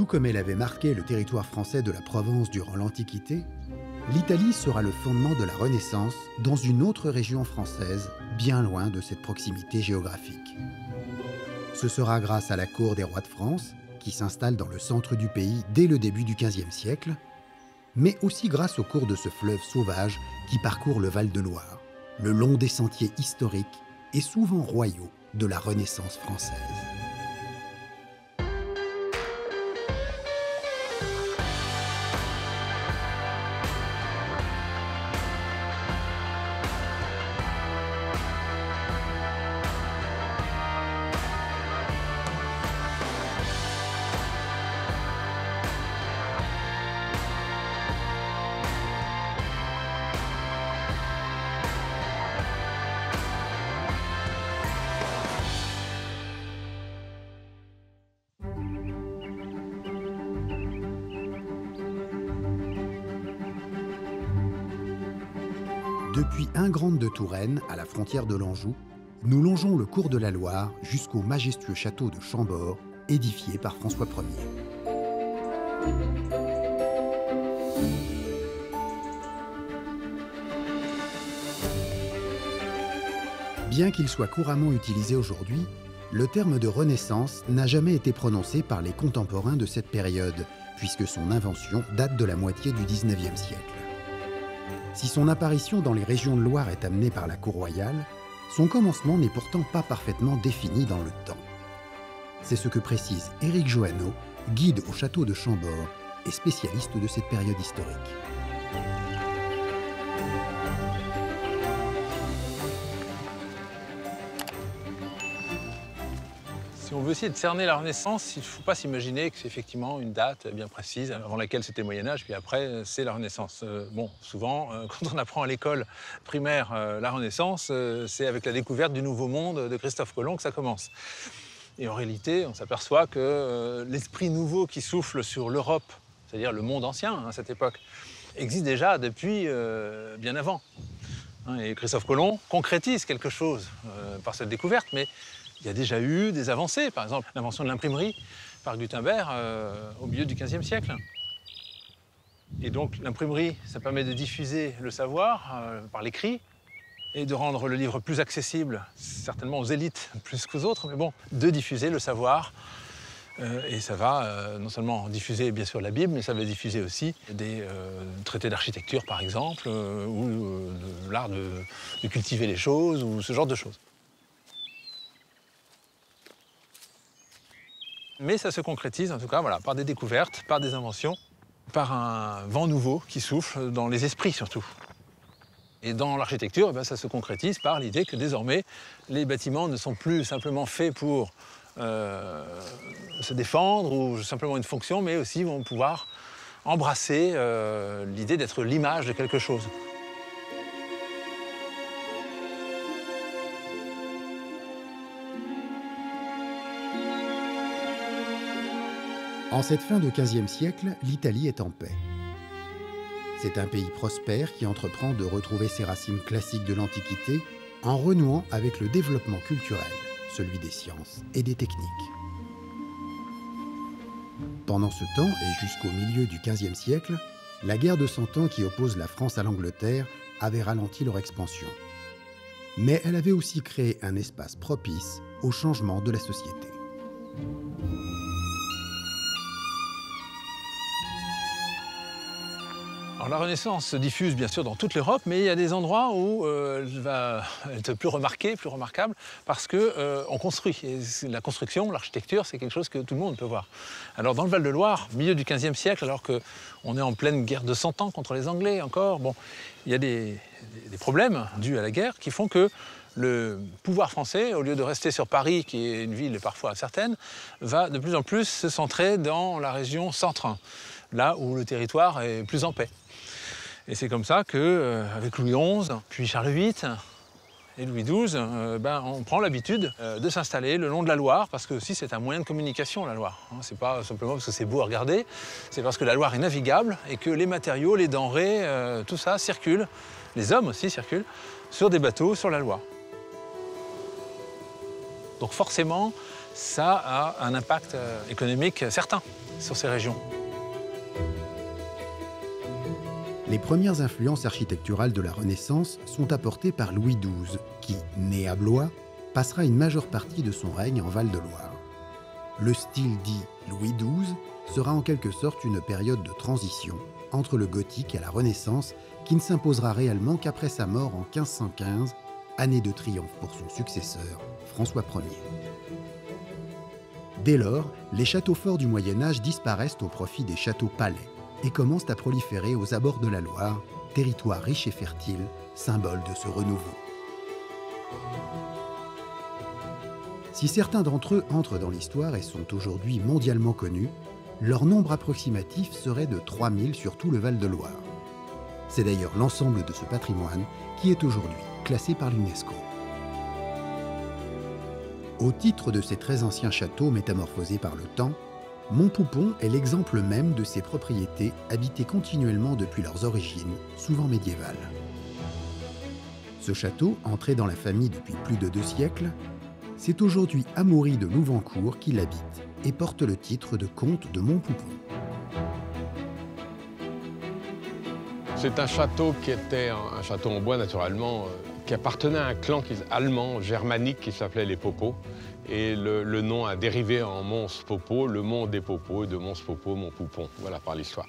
Tout comme elle avait marqué le territoire français de la Provence durant l'Antiquité, l'Italie sera le fondement de la Renaissance dans une autre région française, bien loin de cette proximité géographique. Ce sera grâce à la cour des rois de France, qui s'installe dans le centre du pays dès le début du XVe siècle, mais aussi grâce au cours de ce fleuve sauvage qui parcourt le Val-de-Loire, le long des sentiers historiques et souvent royaux de la Renaissance française. Depuis Ingrande de Touraine, à la frontière de l'Anjou, nous longeons le cours de la Loire jusqu'au majestueux château de Chambord, édifié par François Ier. Bien qu'il soit couramment utilisé aujourd'hui, le terme de Renaissance n'a jamais été prononcé par les contemporains de cette période, puisque son invention date de la moitié du XIXe siècle. Si son apparition dans les régions de Loire est amenée par la cour royale, son commencement n'est pourtant pas parfaitement défini dans le temps. C'est ce que précise Éric Johanneau, guide au château de Chambord et spécialiste de cette période historique. Si on veut essayer de cerner la Renaissance, il ne faut pas s'imaginer que c'est effectivement une date bien précise, avant laquelle c'était Moyen-Âge, puis après c'est la Renaissance. Bon, souvent, quand on apprend à l'école primaire la Renaissance, c'est avec la découverte du Nouveau Monde de Christophe Colomb que ça commence. Et en réalité, on s'aperçoit que l'esprit nouveau qui souffle sur l'Europe, c'est-à-dire le monde ancien à cette époque, existe déjà depuis bien avant. Et Christophe Colomb concrétise quelque chose par cette découverte, mais il y a déjà eu des avancées, par exemple l'invention de l'imprimerie par Gutenberg au milieu du XVe siècle. Et donc l'imprimerie, ça permet de diffuser le savoir par l'écrit et de rendre le livre plus accessible, certainement aux élites plus qu'aux autres, mais bon, de diffuser le savoir. Et ça va non seulement diffuser bien sûr la Bible, mais ça va diffuser aussi des traités d'architecture par exemple, ou l'art de cultiver les choses, ou ce genre de choses. Mais ça se concrétise, en tout cas, voilà, par des découvertes, par des inventions, par un vent nouveau qui souffle dans les esprits, surtout. Et dans l'architecture, eh bien, ça se concrétise par l'idée que désormais, les bâtiments ne sont plus simplement faits pour se défendre ou simplement une fonction, mais aussi vont pouvoir embrasser l'idée d'être l'image de quelque chose. En cette fin de XVe siècle, l'Italie est en paix. C'est un pays prospère qui entreprend de retrouver ses racines classiques de l'Antiquité en renouant avec le développement culturel, celui des sciences et des techniques. Pendant ce temps, et jusqu'au milieu du XVe siècle, la guerre de Cent Ans qui oppose la France à l'Angleterre avait ralenti leur expansion. Mais elle avait aussi créé un espace propice au changement de la société. Alors, la Renaissance se diffuse bien sûr dans toute l'Europe, mais il y a des endroits où elle va être plus remarquée, plus remarquable, parce qu'on construit. Et la construction, l'architecture, c'est quelque chose que tout le monde peut voir. Alors dans le Val-de-Loire, milieu du XVe siècle, alors qu'on est en pleine guerre de 100 ans contre les Anglais encore, bon, il y a des problèmes dus à la guerre qui font que le pouvoir français, au lieu de rester sur Paris, qui est une ville parfois incertaine, va de plus en plus se centrer dans la région centre, là où le territoire est plus en paix. Et c'est comme ça qu'avec Louis XI, puis Charles VIII et Louis XII, on prend l'habitude de s'installer le long de la Loire, parce que aussi c'est un moyen de communication, la Loire. C'est pas simplement parce que c'est beau à regarder, c'est parce que la Loire est navigable et que les matériaux, les denrées, tout ça circule, les hommes aussi circulent, sur des bateaux sur la Loire. Donc forcément, ça a un impact économique certain sur ces régions. Les premières influences architecturales de la Renaissance sont apportées par Louis XII, qui, né à Blois, passera une majeure partie de son règne en Val-de-Loire. Le style dit Louis XII sera en quelque sorte une période de transition entre le gothique et la Renaissance qui ne s'imposera réellement qu'après sa mort en 1515, année de triomphe pour son successeur, François Ier. Dès lors, les châteaux forts du Moyen-Âge disparaissent au profit des châteaux-palais et commencent à proliférer aux abords de la Loire, territoire riche et fertile, symbole de ce renouveau. Si certains d'entre eux entrent dans l'histoire et sont aujourd'hui mondialement connus, leur nombre approximatif serait de 3000 sur tout le Val-de-Loire. C'est d'ailleurs l'ensemble de ce patrimoine qui est aujourd'hui classé par l'UNESCO. Au titre de ces très anciens châteaux métamorphosés par le temps, Montpoupon est l'exemple même de ces propriétés habitées continuellement depuis leurs origines, souvent médiévales. Ce château, entré dans la famille depuis plus de 2 siècles, c'est aujourd'hui Amaury de Louvencourt qui l'habite et porte le titre de comte de Montpoupon. C'est un château qui était un château en bois naturellement, qui appartenait à un clan allemand germanique qui s'appelait les Popos. Et le nom a dérivé en Mons Popos, le mont des Popos, et de Mons Popos, Montpoupon. Voilà par l'histoire.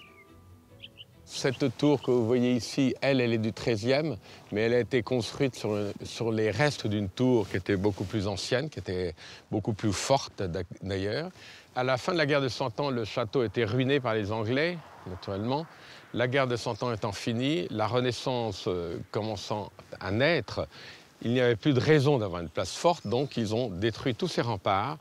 Cette tour que vous voyez ici, elle est du XIIIe, mais elle a été construite sur les restes d'une tour qui était beaucoup plus ancienne, qui était beaucoup plus forte d'ailleurs. À la fin de la guerre de Cent Ans, le château a été ruiné par les Anglais, naturellement. La guerre de Cent Ans étant finie, la Renaissance commençant à naître, il n'y avait plus de raison d'avoir une place forte, donc ils ont détruit tous ces remparts.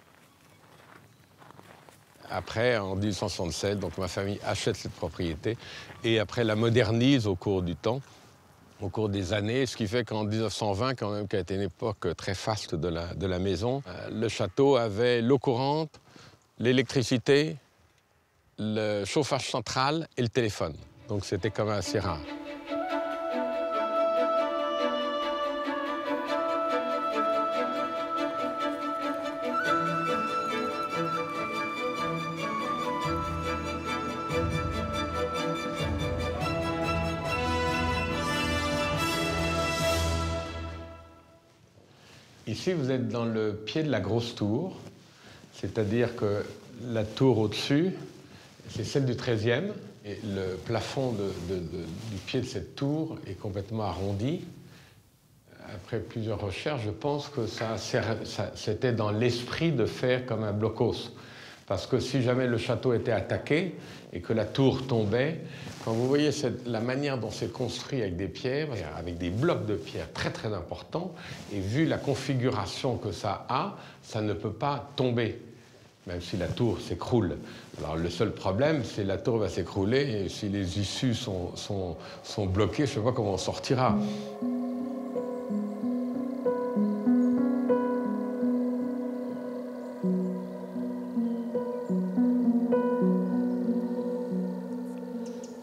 Après, en 1867, donc ma famille achète cette propriété et après la modernise au cours du temps, au cours des années, ce qui fait qu'en 1920, quand même, qui a été une époque très faste de la maison, le château avait l'eau courante, l'électricité, le chauffage central et le téléphone. Donc c'était quand même assez rare. Ici, vous êtes dans le pied de la grosse tour, c'est-à-dire que la tour au-dessus, c'est celle du XIIIe, et le plafond du pied de cette tour est complètement arrondi. Après plusieurs recherches, je pense que c'était dans l'esprit de faire comme un blocos. Parce que si jamais le château était attaqué et que la tour tombait, quand vous voyez la manière dont c'est construit avec des pierres, avec des blocs de pierre très très importants, et vu la configuration que ça a, ça ne peut pas tomber, même si la tour s'écroule. Alors le seul problème, c'est que la tour va s'écrouler, et si les issues sont bloquées, je ne sais pas comment on sortira.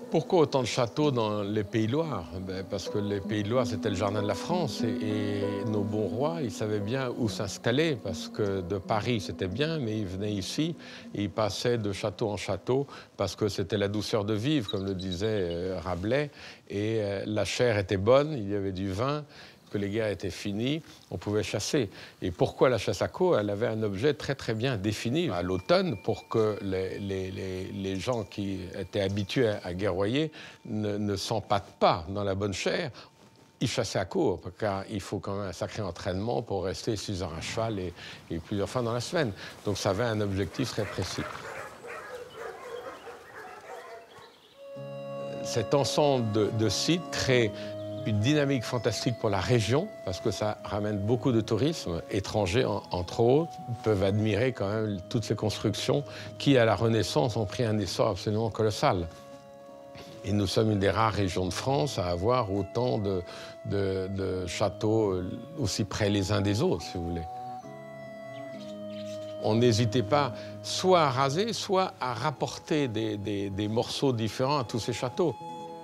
Pourquoi autant de châteaux dans les Pays de Loire? Parce que les Pays de Loire, c'était le jardin de la France. Et nos bons rois, ils savaient bien où s'installer. Parce que de Paris, c'était bien, mais ils venaient ici. Et ils passaient de château en château parce que c'était la douceur de vivre, comme le disait Rabelais. Et la chair était bonne, il y avait du vin. Que les guerres étaient finies, on pouvait chasser. Et pourquoi la chasse à queue? Elle avait un objet très très bien défini à l'automne pour que les gens qui étaient habitués à guerroyer ne s'empâtent pas dans la bonne chair. Ils chassaient à queue, car il faut quand même un sacré entraînement pour rester 6 heures à cheval et plusieurs fois dans la semaine. Donc ça avait un objectif très précis. Cet ensemble de sites crée une dynamique fantastique pour la région, parce que ça ramène beaucoup de tourisme étrangers, entre autres, peuvent admirer quand même toutes ces constructions qui, à la Renaissance, ont pris un essor absolument colossal. Et nous sommes une des rares régions de France à avoir autant de châteaux aussi près les uns des autres, si vous voulez. On n'hésitait pas soit à raser, soit à rapporter des morceaux différents à tous ces châteaux.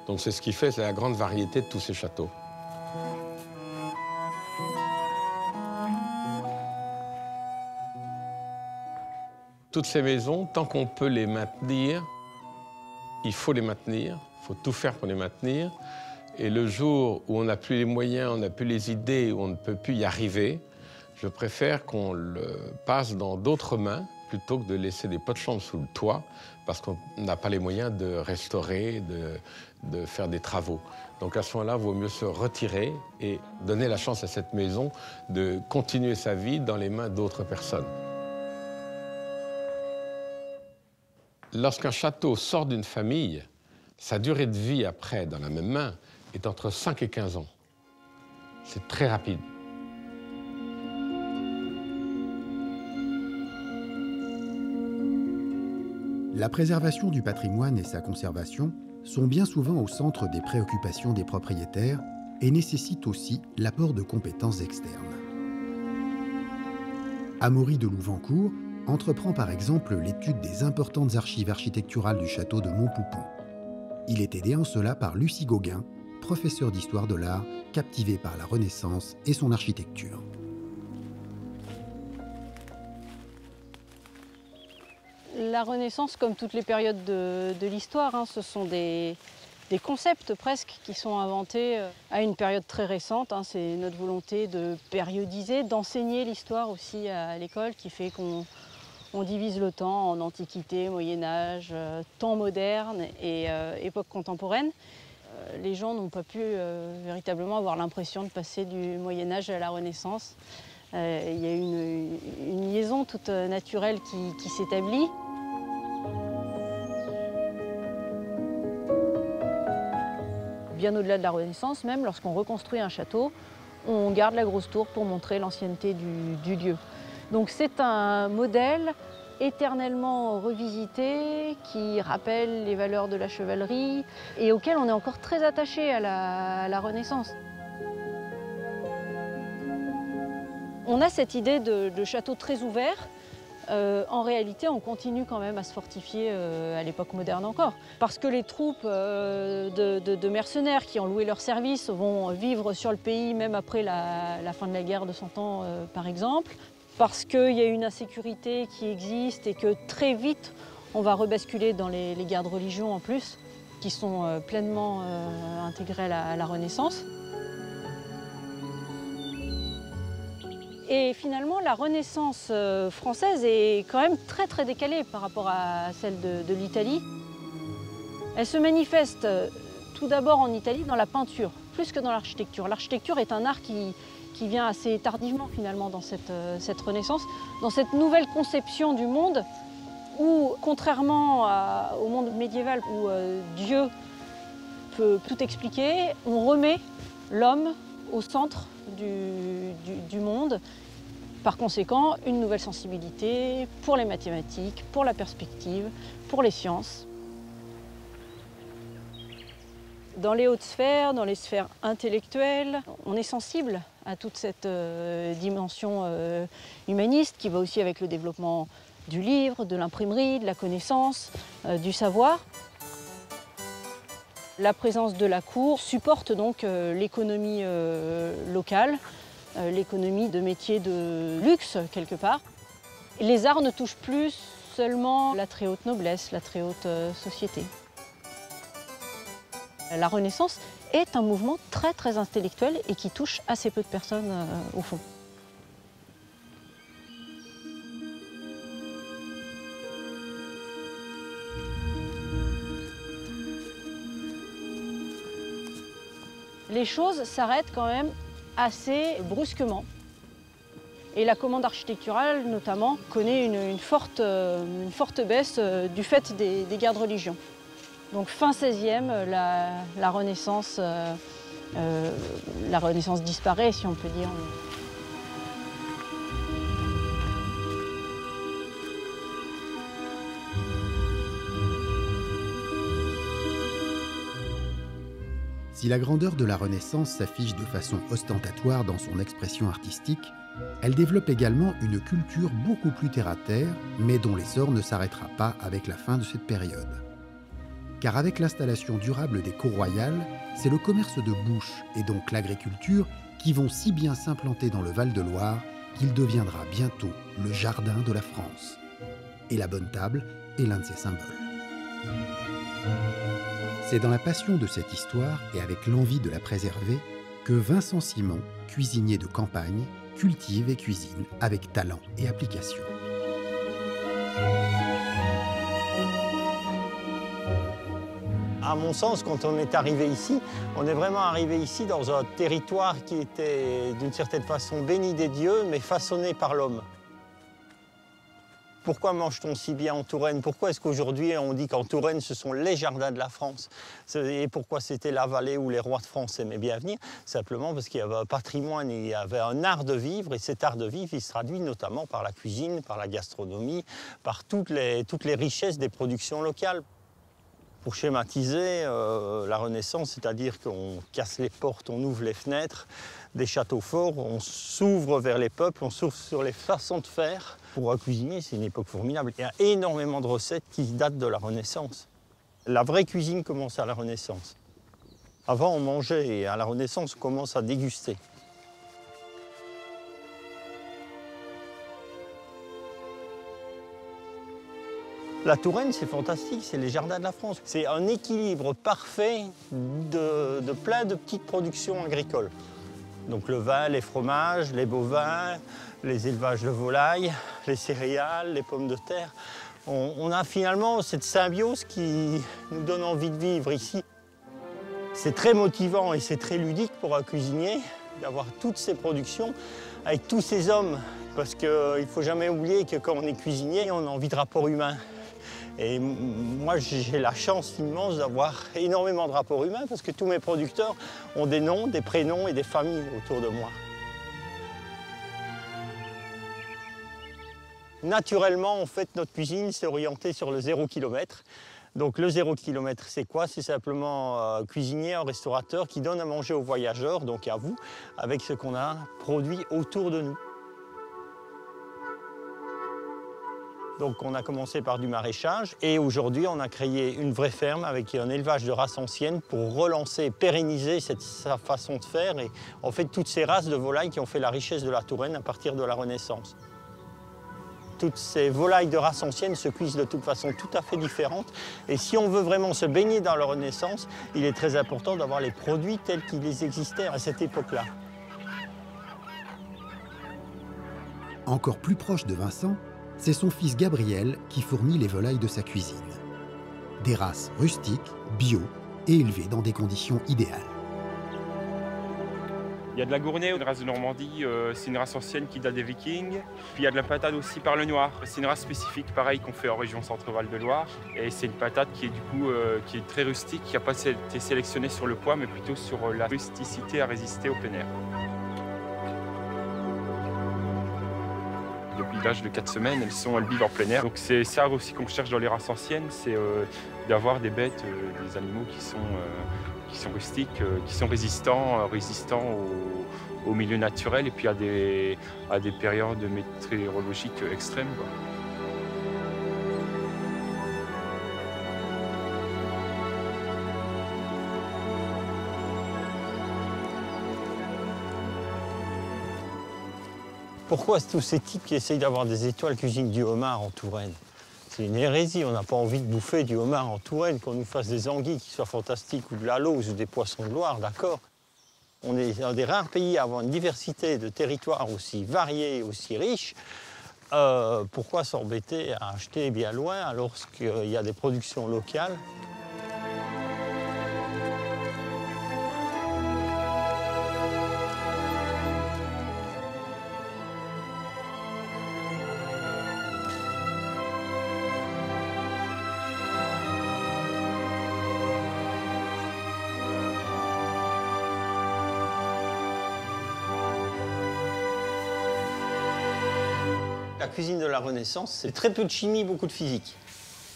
Donc c'est ce qui fait, c'est la grande variété de tous ces châteaux. Toutes ces maisons, tant qu'on peut les maintenir, il faut les maintenir, il faut tout faire pour les maintenir. Et le jour où on n'a plus les moyens, on n'a plus les idées, où on ne peut plus y arriver, je préfère qu'on le passe dans d'autres mains plutôt que de laisser des pots de chambre sous le toit parce qu'on n'a pas les moyens de restaurer, de faire des travaux. Donc à ce moment-là, il vaut mieux se retirer et donner la chance à cette maison de continuer sa vie dans les mains d'autres personnes. Lorsqu'un château sort d'une famille, sa durée de vie après, dans la même main, est entre 5 et 15 ans. C'est très rapide. La préservation du patrimoine et sa conservation sont bien souvent au centre des préoccupations des propriétaires et nécessitent aussi l'apport de compétences externes. Amaury de Louvancourt entreprend par exemple l'étude des importantes archives architecturales du château de Montpoupon. Il est aidé en cela par Lucie Gauguin, professeure d'histoire de l'art, captivée par la Renaissance et son architecture. La Renaissance, comme toutes les périodes de l'histoire, ce sont des concepts presque qui sont inventés à une période très récente. C'est notre volonté de périodiser, d'enseigner l'histoire aussi à l'école qui fait qu'on divise le temps en Antiquité, Moyen-Âge, temps moderne et époque contemporaine. Les gens n'ont pas pu véritablement avoir l'impression de passer du Moyen-Âge à la Renaissance. Il y a une liaison toute naturelle qui s'établit. Bien au-delà de la Renaissance, même lorsqu'on reconstruit un château, on garde la grosse tour pour montrer l'ancienneté du lieu. Donc c'est un modèle éternellement revisité, qui rappelle les valeurs de la chevalerie et auquel on est encore très attaché à la Renaissance. On a cette idée de château très ouvert. En réalité, on continue quand même à se fortifier à l'époque moderne encore. Parce que les troupes de mercenaires qui ont loué leur service vont vivre sur le pays même après la fin de la guerre de 100 ans, par exemple. Parce qu'il y a une insécurité qui existe et que très vite, on va rebasculer dans les guerres de religion en plus, qui sont pleinement intégrées à la Renaissance. Et finalement, la Renaissance française est quand même très très décalée par rapport à celle de l'Italie. Elle se manifeste tout d'abord en Italie dans la peinture, plus que dans l'architecture. L'architecture est un art qui vient assez tardivement finalement dans cette Renaissance, dans cette nouvelle conception du monde où, contrairement au monde médiéval où Dieu peut tout expliquer, on remet l'homme au centre du monde. Par conséquent, une nouvelle sensibilité pour les mathématiques, pour la perspective, pour les sciences. Dans les hautes sphères, dans les sphères intellectuelles, on est sensible à toute cette dimension humaniste qui va aussi avec le développement du livre, de l'imprimerie, de la connaissance, du savoir. La présence de la cour supporte donc l'économie locale, l'économie de métiers de luxe quelque part. Les arts ne touchent plus seulement la très haute noblesse, la très haute société. La Renaissance est un mouvement très très intellectuel et qui touche assez peu de personnes au fond. Les choses s'arrêtent quand même assez brusquement. Et la commande architecturale, notamment, connaît une forte baisse du fait des guerres de religion. Donc fin 16e, la Renaissance disparaît, si on peut dire. Si la grandeur de la Renaissance s'affiche de façon ostentatoire dans son expression artistique, elle développe également une culture beaucoup plus terre-à-terre, mais dont l'essor ne s'arrêtera pas avec la fin de cette période. Car avec l'installation durable des cours royales, c'est le commerce de bouche et donc l'agriculture qui vont si bien s'implanter dans le Val-de-Loire qu'il deviendra bientôt le jardin de la France. et la bonne table est l'un de ses symboles. C'est dans la passion de cette histoire et avec l'envie de la préserver que Vincent Simon, cuisinier de campagne, cultive et cuisine avec talent et application. À mon sens, quand on est arrivé ici, on est vraiment arrivé ici dans un territoire qui était d'une certaine façon béni des dieux, mais façonné par l'homme. Pourquoi mange-t-on si bien en Touraine? Pourquoi est-ce qu'aujourd'hui on dit qu'en Touraine ce sont les jardins de la France? Et pourquoi c'était la vallée où les rois de France aimaient bien venir? Simplement parce qu'il y avait un patrimoine, il y avait un art de vivre, et cet art de vivre il se traduit notamment par la cuisine, par la gastronomie, par toutes les richesses des productions locales. Pour schématiser, la Renaissance, c'est-à-dire qu'on casse les portes, on ouvre les fenêtres des châteaux forts, on s'ouvre vers les peuples, on s'ouvre sur les façons de faire. Pour un cuisinier, c'est une époque formidable. Il y a énormément de recettes qui datent de la Renaissance. La vraie cuisine commence à la Renaissance. Avant, on mangeait, et à la Renaissance, on commence à déguster. La Touraine, c'est fantastique, c'est les jardins de la France. C'est un équilibre parfait de plein de petites productions agricoles. Donc le vin, les fromages, les bovins, les élevages de volailles, les céréales, les pommes de terre. On a finalement cette symbiose qui nous donne envie de vivre ici. C'est très motivant et c'est très ludique pour un cuisinier d'avoir toutes ces productions avec tous ces hommes. Parce qu'il ne faut jamais oublier que quand on est cuisinier, on a envie de rapport humain. Et moi, j'ai la chance immense d'avoir énormément de rapports humains parce que tous mes producteurs ont des noms, des prénoms et des familles autour de moi. Naturellement, en fait, notre cuisine s'est orientée sur le 0 km. Donc le 0 km, c'est quoi? C'est simplement un cuisinier, un restaurateur qui donne à manger aux voyageurs, donc à vous, avec ce qu'on a produit autour de nous. Donc on a commencé par du maraîchage et aujourd'hui on a créé une vraie ferme avec un élevage de races anciennes pour relancer, pérenniser sa façon de faire et en fait toutes ces races de volailles qui ont fait la richesse de la Touraine à partir de la Renaissance. Toutes ces volailles de races anciennes se cuisent de toute façon tout à fait différente et si on veut vraiment se baigner dans la Renaissance, il est très important d'avoir les produits tels qu'ils existaient à cette époque-là. Encore plus proche de Vincent, c'est son fils Gabriel qui fournit les volailles de sa cuisine. Des races rustiques, bio et élevées dans des conditions idéales. Il y a de la Gournay, une race de Normandie, c'est une race ancienne qui date des Vikings. Puis il y a de la patate aussi par le noir. C'est une race spécifique, pareil, qu'on fait en région Centre-Val de Loire. Et c'est une patate qui est du coup qui est très rustique, qui n'a pas été sélectionnée sur le poids, mais plutôt sur la rusticité à résister au plein air. Depuis l'âge de 4 semaines, elles vivent en plein air. Donc c'est ça aussi qu'on cherche dans les races anciennes, c'est d'avoir des bêtes, des animaux qui sont rustiques, qui sont résistants au milieu naturel et puis à des périodes météorologiques extrêmes, quoi. Pourquoi tous ces types qui essayent d'avoir des étoiles cuisinent du homard en Touraine? C'est une hérésie, on n'a pas envie de bouffer du homard en Touraine, qu'on nous fasse des anguilles qui soient fantastiques ou de la lauze ou des poissons de Loire, d'accord? On est un des rares pays à avoir une diversité de territoires aussi variés, aussi riches. Pourquoi s'embêter à acheter bien loin alors qu'il y a des productions locales? La cuisine de la Renaissance, c'est très peu de chimie, beaucoup de physique.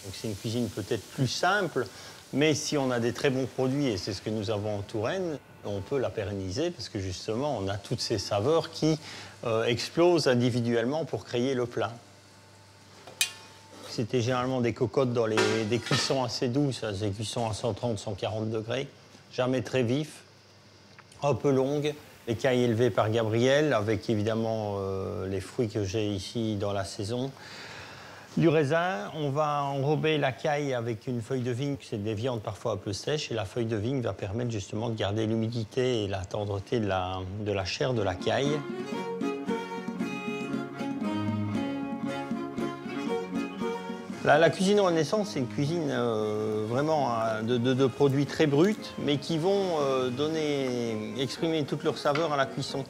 Donc c'est une cuisine peut-être plus simple, mais si on a des très bons produits, et c'est ce que nous avons en Touraine, on peut la pérenniser parce que justement, on a toutes ces saveurs qui explosent individuellement pour créer le plat. C'était généralement des cocottes dans des cuissons assez douces, des cuissons à 130-140 degrés, jamais très vifs, un peu longues. Écailles élevées par Gabriel, avec évidemment les fruits que j'ai ici dans la saison. Du raisin, on va enrober la caille avec une feuille de vigne. C'est des viandes parfois un peu sèches et la feuille de vigne va permettre justement de garder l'humidité et la tendreté de la chair de la caille. La cuisine Renaissance, c'est une cuisine vraiment de produits très bruts, mais qui vont exprimer toute leur saveur à la cuisson.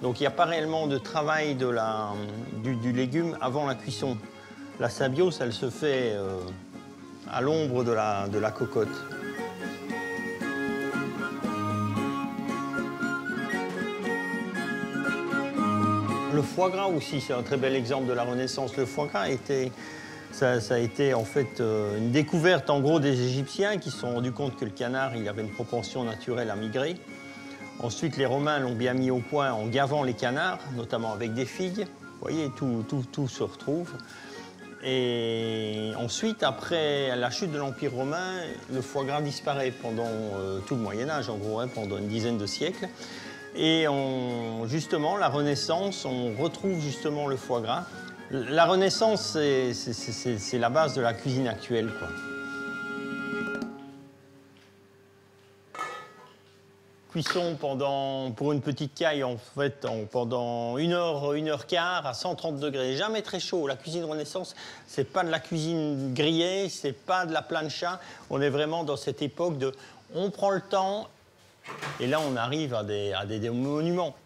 Donc il n'y a pas réellement de travail du légume avant la cuisson. La symbiose, elle se fait à l'ombre de la cocotte. Le foie gras aussi, c'est un très bel exemple de la Renaissance. Le foie gras ça a été en fait une découverte en gros des Égyptiens qui se sont rendus compte que le canard il avait une propension naturelle à migrer. Ensuite, les Romains l'ont bien mis au point en gavant les canards, notamment avec des figues. Vous voyez, tout se retrouve. Et ensuite, après la chute de l'Empire romain, le foie gras disparaît pendant tout le Moyen-Âge, en gros, pendant une dizaine de siècles. Et justement, la Renaissance, on retrouve justement le foie gras. La Renaissance, c'est la base de la cuisine actuelle, quoi. Cuisson pour une petite caille, en fait, pendant 1h15 à 130 degrés. Jamais très chaud. La cuisine Renaissance, c'est pas de la cuisine grillée, c'est pas de la plancha. On est vraiment dans cette époque de... On prend le temps, et là, on arrive à des monuments.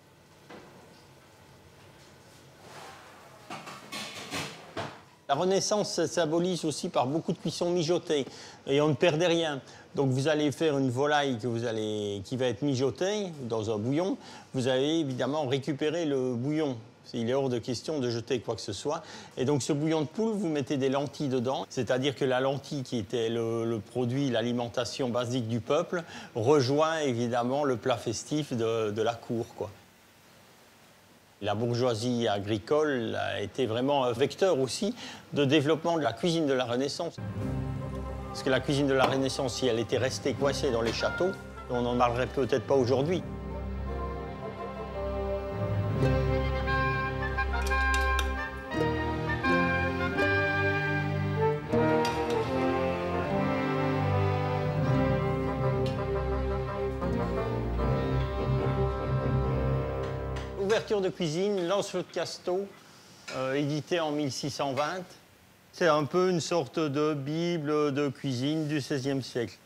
La Renaissance symbolise aussi par beaucoup de cuissons mijotées, et on ne perdait rien. Donc vous allez faire une volaille qui va être mijotée dans un bouillon. Vous allez évidemment récupérer le bouillon. Il est hors de question de jeter quoi que ce soit. Et donc ce bouillon de poule, vous mettez des lentilles dedans. C'est-à-dire que la lentille qui était le produit, l'alimentation basique du peuple, rejoint évidemment le plat festif de la cour, quoi. La bourgeoisie agricole a été vraiment un vecteur aussi de développement de la cuisine de la Renaissance. Parce que la cuisine de la Renaissance, si elle était restée coincée dans les châteaux, on n'en parlerait peut-être pas aujourd'hui. Ouverture de cuisine, Lancelot de Casteau, édité en 1620. C'est un peu une sorte de bible de cuisine du XVIe siècle.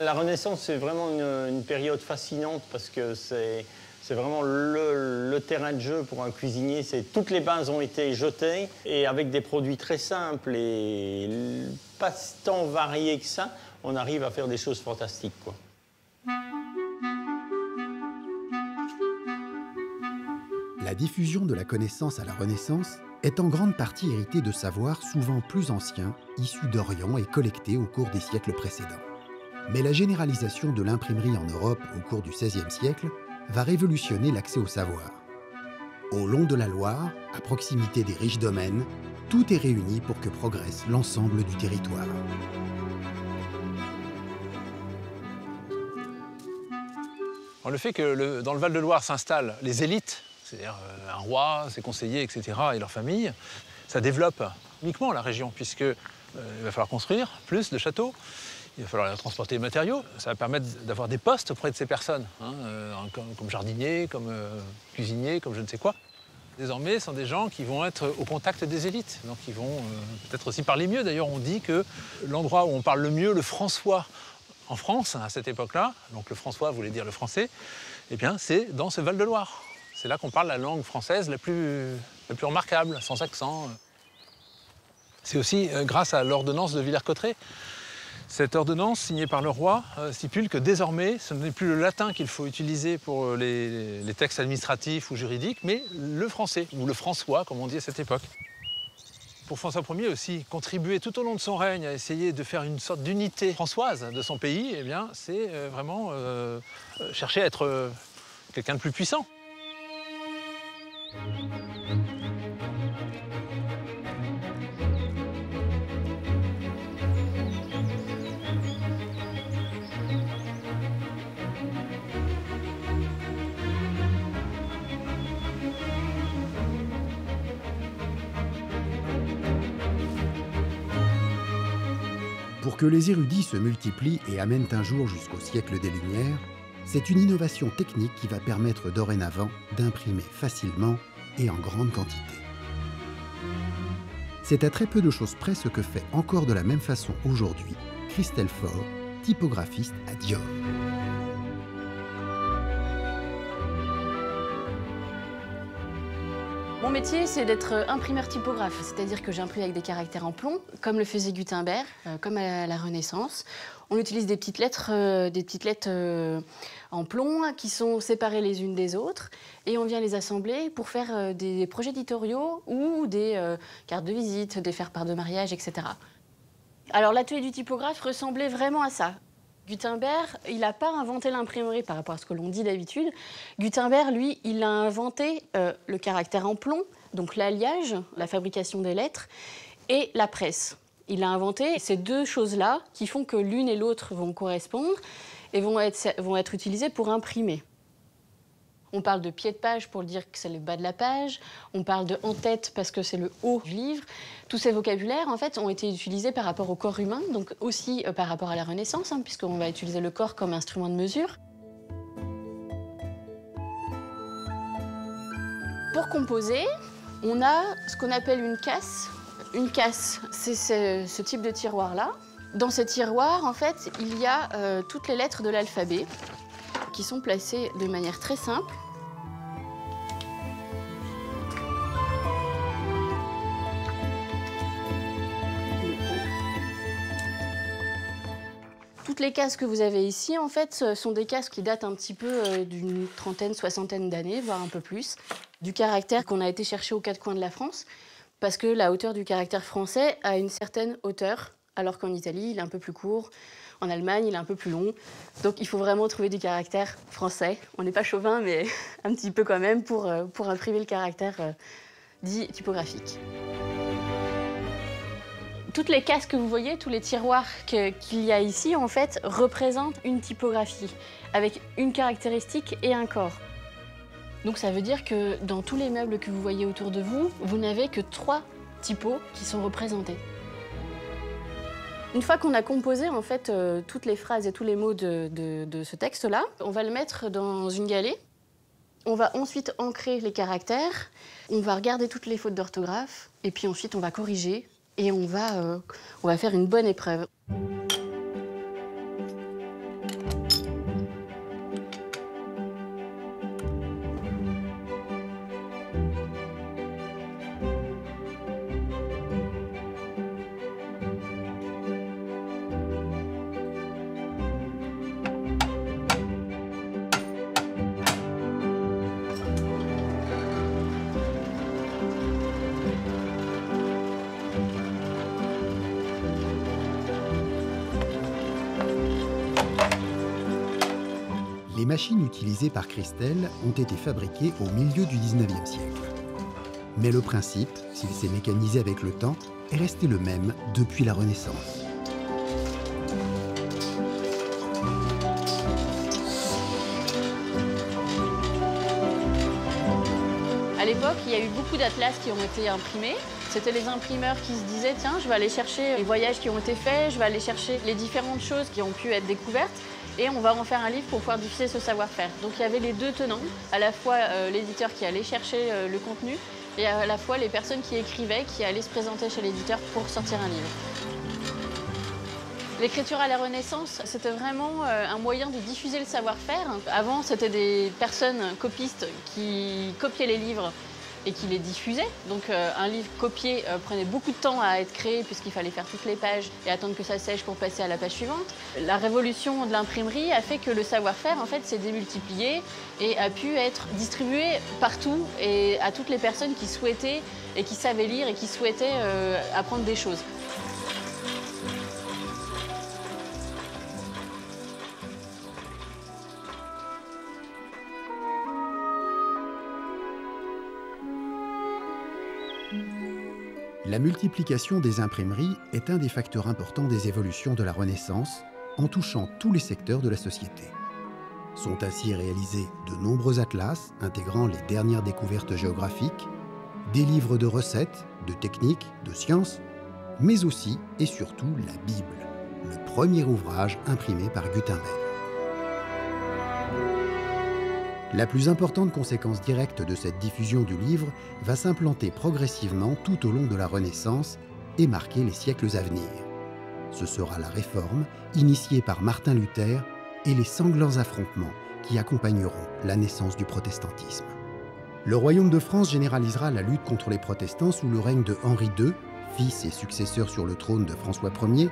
La Renaissance, c'est vraiment une période fascinante parce que c'est vraiment le terrain de jeu pour un cuisinier. Toutes les bases ont été jetées et avec des produits très simples et pas tant variés que ça, on arrive à faire des choses fantastiques, quoi. La diffusion de la connaissance à la Renaissance est en grande partie héritée de savoirs souvent plus anciens, issus d'Orient et collectés au cours des siècles précédents. Mais la généralisation de l'imprimerie en Europe au cours du XVIe siècle va révolutionner l'accès au savoir. Au long de la Loire, à proximité des riches domaines, tout est réuni pour que progresse l'ensemble du territoire. Alors, le fait que dans le Val-de-Loire s'installent les élites, c'est-à-dire un roi, ses conseillers, etc., et leur famille, ça développe uniquement la région, puisqu'il va falloir construire plus de châteaux, il va falloir transporter les matériaux. Ça va permettre d'avoir des postes auprès de ces personnes, comme jardiniers, comme cuisiniers, comme je ne sais quoi. Désormais, ce sont des gens qui vont être au contact des élites, donc ils vont peut-être aussi parler mieux. D'ailleurs, on dit que l'endroit où on parle le mieux le François en France, à cette époque-là, donc le François voulait dire le français, eh bien, c'est dans ce Val-de-Loire. C'est là qu'on parle la langue française la plus remarquable, sans accent. C'est aussi grâce à l'ordonnance de Villers-Cotterêts. Cette ordonnance, signée par le roi, stipule que désormais, ce n'est plus le latin qu'il faut utiliser pour les textes administratifs ou juridiques, mais le français, ou le François, comme on dit à cette époque. Pour François Ier aussi, contribuer tout au long de son règne à essayer de faire une sorte d'unité françoise de son pays, eh bien, c'est vraiment chercher à être quelqu'un de plus puissant. Que les érudits se multiplient et amènent un jour jusqu'au siècle des Lumières, c'est une innovation technique qui va permettre dorénavant d'imprimer facilement et en grande quantité. C'est à très peu de choses près ce que fait encore de la même façon aujourd'hui Christelle Faure, typographiste à Dior. Mon métier, c'est d'être imprimeur-typographe, c'est-à-dire que j'imprime avec des caractères en plomb, comme le faisait Gutenberg, comme à la Renaissance. On utilise des petites lettres en plomb qui sont séparées les unes des autres et on vient les assembler pour faire des projets éditoriaux ou des cartes de visite, des faire-part de mariage, etc. Alors l'atelier du typographe ressemblait vraiment à ça. Gutenberg, il n'a pas inventé l'imprimerie par rapport à ce que l'on dit d'habitude. Gutenberg, lui, il a inventé le caractère en plomb, donc l'alliage, la fabrication des lettres, et la presse. Il a inventé ces deux choses-là qui font que l'une et l'autre vont correspondre et vont être utilisées pour imprimer. On parle de pied de page pour dire que c'est le bas de la page. On parle de en-tête parce que c'est le haut du livre. Tous ces vocabulaires, en fait, ont été utilisés par rapport au corps humain, donc aussi par rapport à la Renaissance, puisqu'on va utiliser le corps comme instrument de mesure. Pour composer, on a ce qu'on appelle une casse. Une casse, c'est ce type de tiroir-là. Dans ce tiroir, en fait, il y a toutes les lettres de l'alphabet qui sont placées de manière très simple. Toutes les cases que vous avez ici, en fait, sont des cases qui datent un petit peu d'une trentaine, soixantaine d'années, voire un peu plus, du caractère qu'on a été chercher aux quatre coins de la France, parce que la hauteur du caractère français a une certaine hauteur, alors qu'en Italie, il est un peu plus court. En Allemagne, il est un peu plus long. Donc, il faut vraiment trouver du caractère français. On n'est pas chauvin, mais un petit peu quand même pour imprimer le caractère dit typographique. Toutes les cases que vous voyez, tous les tiroirs qu'il y a ici, en fait, représentent une typographie avec une caractéristique et un corps. Donc, ça veut dire que dans tous les meubles que vous voyez autour de vous, vous n'avez que 3 typos qui sont représentés. Une fois qu'on a composé en fait toutes les phrases et tous les mots de ce texte-là, on va le mettre dans une galette. On va ensuite ancrer les caractères, on va regarder toutes les fautes d'orthographe, et puis ensuite on va corriger et on va faire une bonne épreuve. Les machines utilisées par Christelle ont été fabriquées au milieu du 19e siècle. Mais le principe, s'il s'est mécanisé avec le temps, est resté le même depuis la Renaissance. À l'époque, il y a eu beaucoup d'atlas qui ont été imprimés. C'était les imprimeurs qui se disaient « Tiens, je vais aller chercher les voyages qui ont été faits, je vais aller chercher les différentes choses qui ont pu être découvertes et on va en faire un livre pour pouvoir diffuser ce savoir-faire. » Donc il y avait les deux tenants, à la fois l'éditeur qui allait chercher le contenu et à la fois les personnes qui écrivaient, qui allaient se présenter chez l'éditeur pour sortir un livre. L'écriture à la Renaissance, c'était vraiment un moyen de diffuser le savoir-faire. Avant, c'était des personnes copistes qui copiaient les livres et qui les diffusaient. Donc un livre copié prenait beaucoup de temps à être créé puisqu'il fallait faire toutes les pages et attendre que ça sèche pour passer à la page suivante. La révolution de l'imprimerie a fait que le savoir-faire en fait s'est démultiplié et a pu être distribué partout et à toutes les personnes qui souhaitaient et qui savaient lire et qui souhaitaient apprendre des choses. La multiplication des imprimeries est un des facteurs importants des évolutions de la Renaissance, en touchant tous les secteurs de la société. Sont ainsi réalisés de nombreux atlas intégrant les dernières découvertes géographiques, des livres de recettes, de techniques, de sciences, mais aussi et surtout la Bible. le premier ouvrage imprimé par Gutenberg. La plus importante conséquence directe de cette diffusion du livre va s'implanter progressivement tout au long de la Renaissance et marquer les siècles à venir. Ce sera la Réforme, initiée par Martin Luther, et les sanglants affrontements qui accompagneront la naissance du protestantisme. Le royaume de France généralisera la lutte contre les protestants sous le règne de Henri II, fils et successeur sur le trône de François Ier.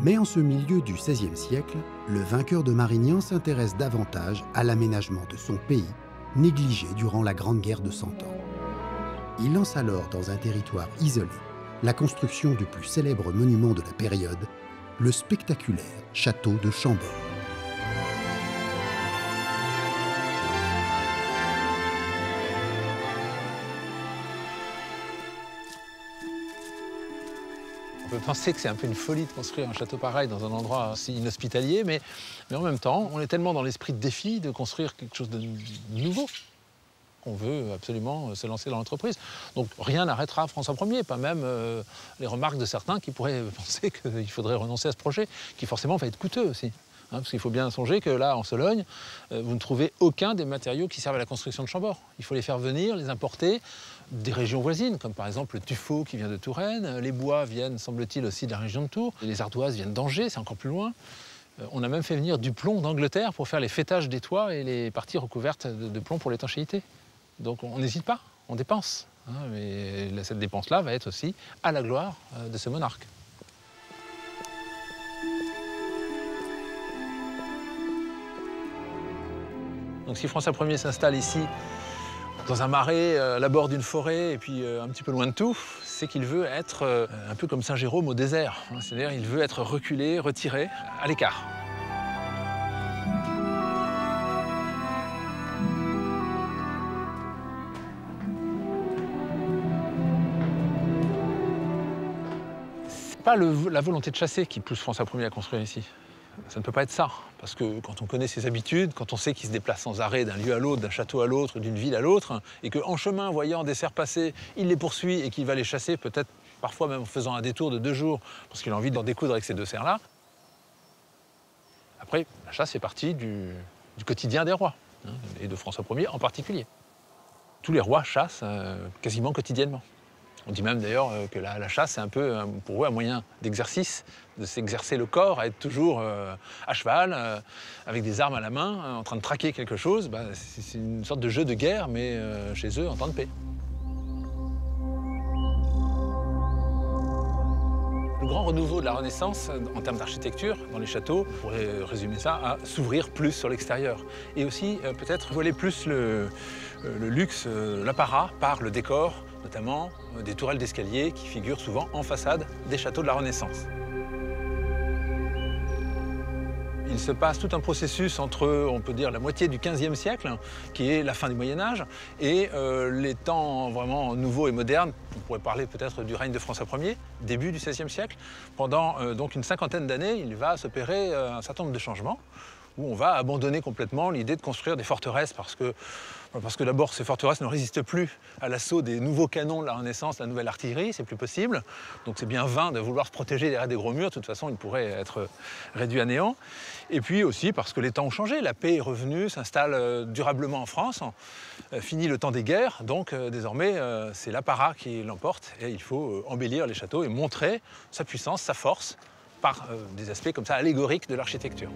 Mais en ce milieu du XVIe siècle, le vainqueur de Marignan s'intéresse davantage à l'aménagement de son pays, négligé durant la Grande Guerre de Cent Ans. Il lance alors dans un territoire isolé la construction du plus célèbre monument de la période, le spectaculaire château de Chambord. On peut penser que c'est un peu une folie de construire un château pareil dans un endroit si inhospitalier, mais en même temps, on est tellement dans l'esprit de défi de construire quelque chose de nouveau qu'on veut absolument se lancer dans l'entreprise. Donc rien n'arrêtera François Ier, pas même les remarques de certains qui pourraient penser qu'il faudrait renoncer à ce projet, qui forcément va être coûteux aussi. Parce qu'il faut bien songer que là, en Sologne, vous ne trouvez aucun des matériaux qui servent à la construction de Chambord. Il faut les faire venir, les importer des régions voisines, comme par exemple le tuffeau qui vient de Touraine. Les bois viennent, semble-t-il, aussi de la région de Tours. Les ardoises viennent d'Angers, c'est encore plus loin. On a même fait venir du plomb d'Angleterre pour faire les faîtages des toits et les parties recouvertes de plomb pour l'étanchéité. Donc on n'hésite pas, on dépense. Mais cette dépense-là va être aussi à la gloire de ce monarque. Donc si François Ier s'installe ici, dans un marais, à l'abord d'une forêt, et puis un petit peu loin de tout, c'est qu'il veut être un peu comme Saint Jérôme au désert. C'est-à-dire qu'il veut être reculé, retiré, à l'écart. C'est pas la volonté de chasser qui pousse François Ier à construire ici. Ça ne peut pas être ça, parce que quand on connaît ses habitudes, quand on sait qu'il se déplace sans arrêt d'un lieu à l'autre, d'un château à l'autre, d'une ville à l'autre, et qu'en chemin, voyant des cerfs passer, il les poursuit et qu'il va les chasser, peut-être parfois même en faisant un détour de 2 jours, parce qu'il a envie d'en découdre avec ces 2 cerfs-là. Après, la chasse fait partie du quotidien des rois, et de François Ier en particulier. Tous les rois chassent quasiment quotidiennement. On dit même d'ailleurs que la chasse, c'est un peu pour eux un moyen d'exercice, de s'exercer le corps, à être toujours à cheval, avec des armes à la main, en train de traquer quelque chose. C'est une sorte de jeu de guerre, mais chez eux en temps de paix. Le grand renouveau de la Renaissance, en termes d'architecture, dans les châteaux, on pourrait résumer ça à s'ouvrir plus sur l'extérieur. Et aussi peut-être voiler plus le luxe, l'apparat par le décor, notamment des tourelles d'escalier qui figurent souvent en façade des châteaux de la Renaissance. Il se passe tout un processus entre, on peut dire, la moitié du XVe siècle, qui est la fin du Moyen-Âge, et les temps vraiment nouveaux et modernes. On pourrait parler peut-être du règne de François Ier, début du XVIe siècle. Pendant donc une cinquantaine d'années, il va s'opérer un certain nombre de changements, où on va abandonner complètement l'idée de construire des forteresses, parce que d'abord, ces forteresses ne résistent plus à l'assaut des nouveaux canons de la Renaissance, la nouvelle artillerie, c'est plus possible. Donc c'est bien vain de vouloir se protéger derrière des gros murs, de toute façon, ils pourraient être réduits à néant. Et puis aussi parce que les temps ont changé, la paix est revenue, s'installe durablement en France, fini le temps des guerres, donc désormais c'est l'apparat qui l'emporte, et il faut embellir les châteaux et montrer sa puissance, sa force, par des aspects comme ça allégoriques de l'architecture.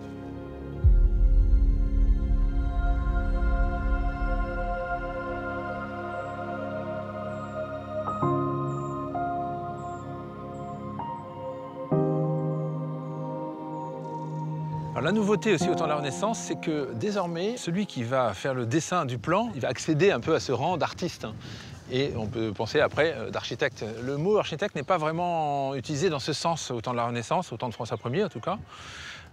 Alors, la nouveauté aussi au temps de la Renaissance, c'est que désormais, celui qui va faire le dessin du plan, il va accéder un peu à ce rang d'artiste. Et on peut penser après d'architecte. Le mot architecte n'est pas vraiment utilisé dans ce sens au temps de la Renaissance, au temps de François Ier en tout cas.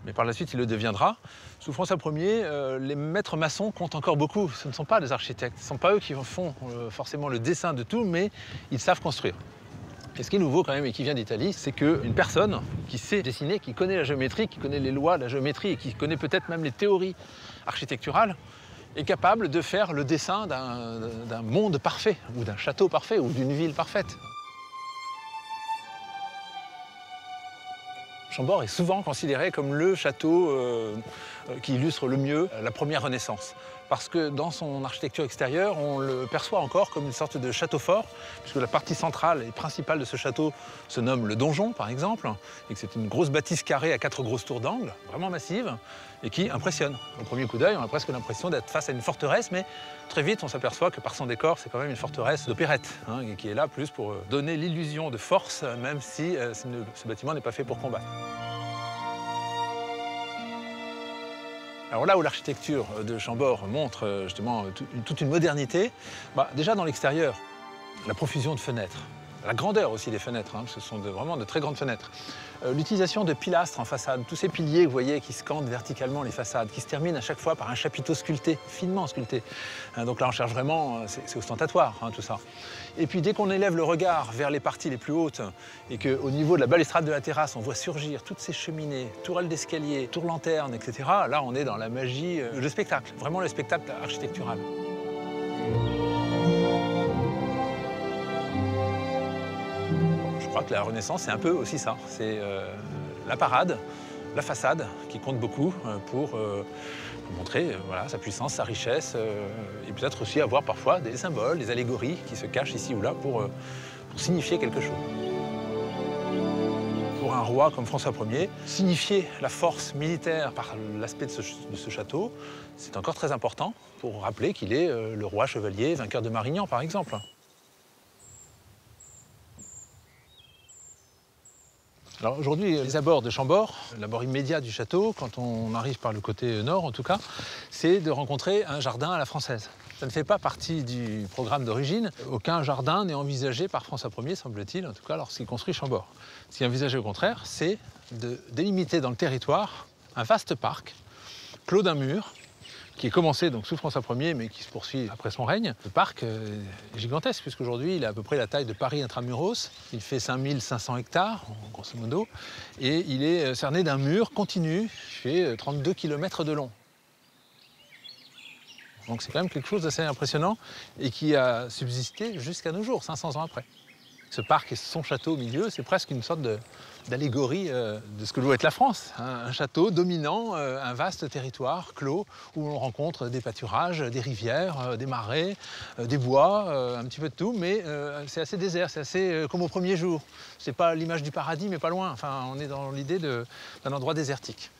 Mais par la suite, il le deviendra. Sous François Ier, les maîtres maçons comptent encore beaucoup. Ce ne sont pas des architectes. Ce ne sont pas eux qui font forcément le dessin de tout, mais ils savent construire. Et ce qui est nouveau quand même et qui vient d'Italie, c'est qu'une personne qui sait dessiner, qui connaît la géométrie, qui connaît les lois de la géométrie et qui connaît peut-être même les théories architecturales, est capable de faire le dessin d'un monde parfait, ou d'un château parfait, ou d'une ville parfaite. Chambord est souvent considéré comme le château qui illustre le mieux la première Renaissance. Parce que dans son architecture extérieure, on le perçoit encore comme une sorte de château fort, puisque la partie centrale et principale de ce château se nomme le donjon, par exemple, et que c'est une grosse bâtisse carrée à 4 grosses tours d'angle, vraiment massive, et qui impressionne. Au premier coup d'œil, on a presque l'impression d'être face à une forteresse, mais très vite, on s'aperçoit que par son décor, c'est quand même une forteresse d'opérette, et qui est là plus pour donner l'illusion de force, même si ce bâtiment n'est pas fait pour combattre. Alors là où l'architecture de Chambord montre justement toute une modernité, déjà dans l'extérieur, la profusion de fenêtres, la grandeur aussi des fenêtres, ce sont vraiment de très grandes fenêtres. L'utilisation de pilastres en façade, tous ces piliers, vous voyez, qui scandent verticalement les façades, qui se terminent à chaque fois par un chapiteau sculpté, finement sculpté. Donc là, on cherche vraiment, c'est ostentatoire, tout ça. Et puis dès qu'on élève le regard vers les parties les plus hautes et qu'au niveau de la balustrade de la terrasse, on voit surgir toutes ces cheminées, tourelles d'escalier, tours lanternes, etc., là, on est dans la magie, le spectacle, vraiment le spectacle architectural. Je crois que la Renaissance, c'est un peu aussi ça. C'est la parade, la façade, qui compte beaucoup pour montrer voilà, sa puissance, sa richesse, et peut-être aussi avoir parfois des symboles, des allégories qui se cachent ici ou là pour signifier quelque chose. Pour un roi comme François Ier, signifier la force militaire par l'aspect de ce château, c'est encore très important pour rappeler qu'il est le roi chevalier vainqueur de Marignan, par exemple. Alors aujourd'hui, les abords de Chambord, l'abord immédiat du château, quand on arrive par le côté nord en tout cas, c'est de rencontrer un jardin à la française. Ça ne fait pas partie du programme d'origine. Aucun jardin n'est envisagé par François Ier, semble-t-il, en tout cas lorsqu'il construit Chambord. Ce qui est envisagé au contraire, c'est de délimiter dans le territoire un vaste parc, clos d'un mur, qui est commencé donc sous François Ier, mais qui se poursuit après son règne. Le parc est gigantesque, puisqu'aujourd'hui, il a à peu près la taille de Paris intramuros. Il fait 5500 hectares, grosso modo, et il est cerné d'un mur continu, qui fait 32 km de long. Donc c'est quand même quelque chose d'assez impressionnant, et qui a subsisté jusqu'à nos jours, 500 ans après. Ce parc et son château au milieu, c'est presque une sorte d'allégorie de ce que doit être la France. Un château dominant un vaste territoire clos où on rencontre des pâturages, des rivières, des marais, des bois, un petit peu de tout, mais c'est assez désert, c'est assez comme au premier jour. C'est pas l'image du paradis, mais pas loin. Enfin, on est dans l'idée d'un endroit désertique.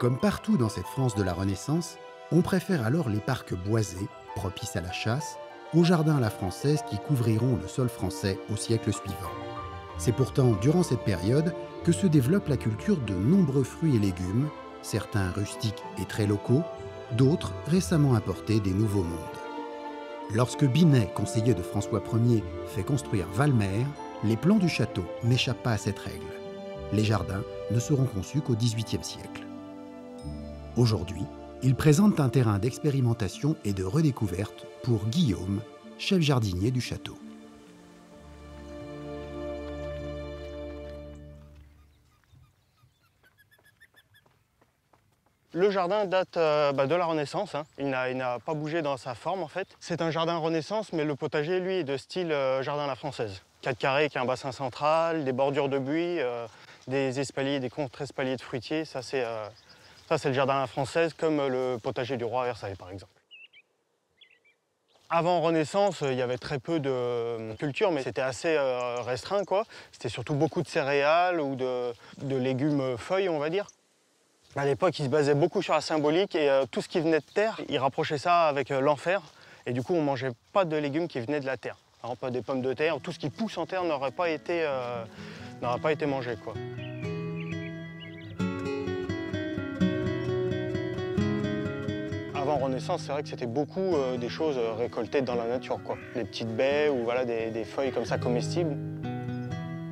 Comme partout dans cette France de la Renaissance, on préfère alors les parcs boisés, propices à la chasse, aux jardins à la française qui couvriront le sol français au siècle suivant. C'est pourtant durant cette période que se développe la culture de nombreux fruits et légumes, certains rustiques et très locaux, d'autres récemment importés des Nouveaux Mondes. Lorsque Binet, conseiller de François Ier, fait construire Valmer, les plans du château n'échappent pas à cette règle. Les jardins ne seront conçus qu'au XVIIIe siècle. Aujourd'hui, ils présentent un terrain d'expérimentation et de redécouverte pour Guillaume, chef jardinier du château. Le jardin date de la Renaissance, il n'a pas bougé dans sa forme en fait. C'est un jardin Renaissance, mais le potager lui est de style jardin à la française. 4 carrés avec un bassin central, des bordures de buis, des espaliers, des contre-espaliers de fruitiers, ça c'est le jardin à la française, comme le potager du roi à Versailles, par exemple. Avant Renaissance, il y avait très peu de culture, mais c'était assez restreint, quoi. C'était surtout beaucoup de céréales ou de légumes feuilles, on va dire. À l'époque, ils se basaient beaucoup sur la symbolique et tout ce qui venait de terre, ils rapprochaient ça avec l'enfer. Et du coup, on ne mangeait pas de légumes qui venaient de la terre. Par exemple, des pommes de terre, tout ce qui pousse en terre n'aurait pas été mangé, quoi. Avant Renaissance, c'est vrai que c'était beaucoup des choses récoltées dans la nature, quoi. Des petites baies ou voilà, des feuilles comme ça comestibles.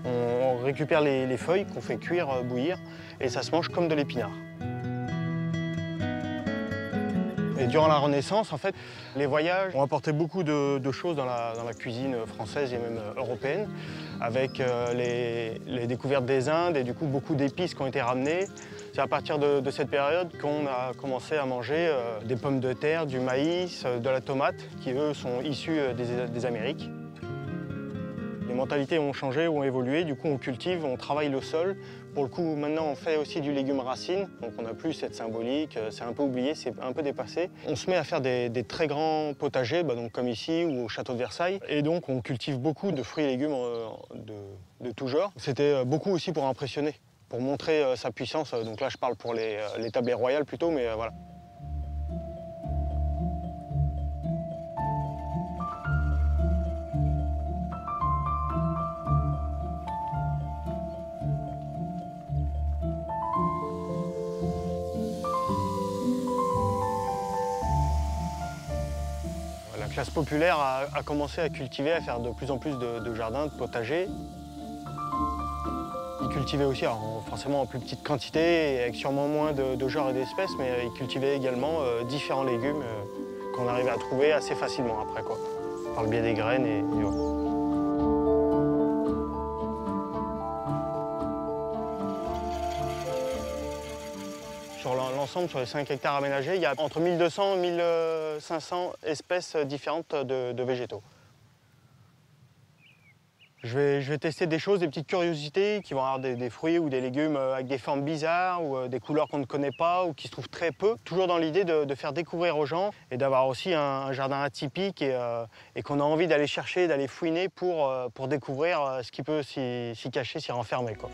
On récupère les feuilles qu'on fait cuire, bouillir, et ça se mange comme de l'épinard. Et durant la Renaissance, en fait, les voyages ont apporté beaucoup de choses dans la cuisine française et même européenne, avec les découvertes des Indes et du coup beaucoup d'épices qui ont été ramenées. C'est à partir de cette période qu'on a commencé à manger des pommes de terre, du maïs, de la tomate, qui eux sont issus des Amériques. Les mentalités ont changé, ont évolué, du coup on cultive, on travaille le sol. Pour le coup, maintenant on fait aussi du légume racine, donc on n'a plus cette symbolique, c'est un peu oublié, c'est un peu dépassé. On se met à faire des très grands potagers, donc comme ici ou au château de Versailles, et donc on cultive beaucoup de fruits et légumes de tout genre. C'était beaucoup aussi pour impressionner, pour montrer sa puissance, donc là je parle pour les tablées royales plutôt, mais voilà. La classe populaire a commencé à cultiver, à faire de plus en plus de jardins, de potagers. Ils cultivaient aussi, alors forcément en plus petite quantité, et avec sûrement moins de genres et d'espèces, mais ils cultivaient également différents légumes qu'on arrivait à trouver assez facilement après, quoi, par le biais des graines et du vent. Sur l'ensemble, sur les 5 hectares aménagés, il y a entre 1200 et 1500 espèces différentes de végétaux. Je vais tester des choses, des petites curiosités qui vont avoir des fruits ou des légumes avec des formes bizarres ou des couleurs qu'on ne connaît pas ou qui se trouvent très peu. Toujours dans l'idée de faire découvrir aux gens et d'avoir aussi un jardin atypique et qu'on a envie d'aller chercher, d'aller fouiner pour découvrir ce qui peut s'y cacher, s'y renfermer, quoi.